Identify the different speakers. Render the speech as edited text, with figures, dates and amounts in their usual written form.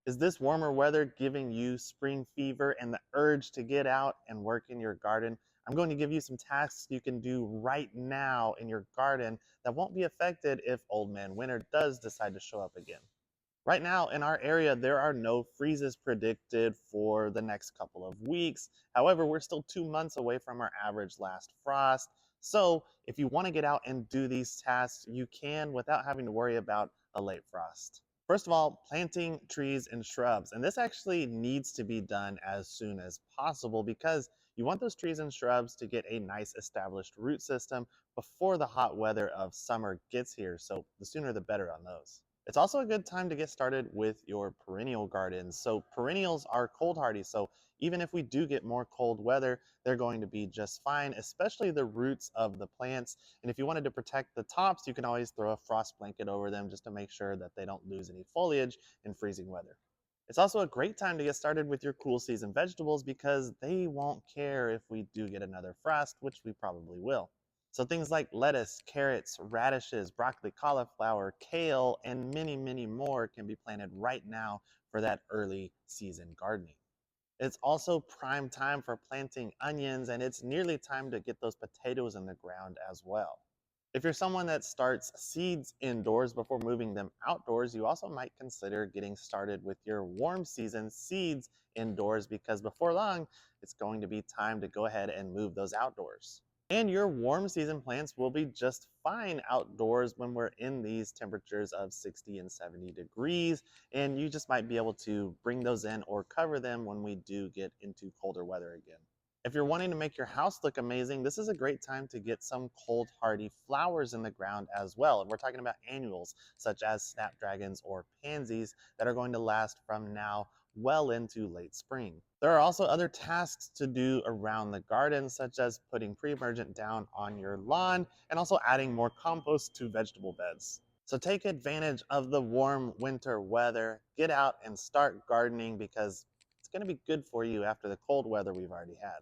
Speaker 1: Is this warmer weather giving you spring fever and the urge to get out and work in your garden? I'm going to give you some tasks you can do right now in your garden that won't be affected if Old Man Winter does decide to show up again. Right now in our area, there are no freezes predicted for the next couple of weeks. However, we're still 2 months away from our average last frost. So if you want to get out and do these tasks, you can without having to worry about a late frost. First of all, planting trees and shrubs. And this actually needs to be done as soon as possible because you want those trees and shrubs to get a nice established root system before the hot weather of summer gets here. So the sooner the better on those. It's also a good time to get started with your perennial gardens. So perennials are cold hardy. So even if we do get more cold weather, they're going to be just fine, especially the roots of the plants. And if you wanted to protect the tops, you can always throw a frost blanket over them just to make sure that they don't lose any foliage in freezing weather. It's also a great time to get started with your cool season vegetables because they won't care if we do get another frost, which we probably will. So things like lettuce, carrots, radishes, broccoli, cauliflower, kale, and many, many more can be planted right now for that early season gardening. It's also prime time for planting onions, and it's nearly time to get those potatoes in the ground as well. If you're someone that starts seeds indoors before moving them outdoors, you also might consider getting started with your warm season seeds indoors because before long, it's going to be time to go ahead and move those outdoors. And your warm season plants will be just fine outdoors when we're in these temperatures of 60 and 70 degrees. And you just might be able to bring those in or cover them when we do get into colder weather again. If you're wanting to make your house look amazing, this is a great time to get some cold hardy flowers in the ground as well. And we're talking about annuals such as snapdragons or pansies that are going to last from now well into late spring. There are also other tasks to do around the garden, such as putting pre-emergent down on your lawn and also adding more compost to vegetable beds. So take advantage of the warm winter weather, get out and start gardening because it's going to be good for you after the cold weather we've already had.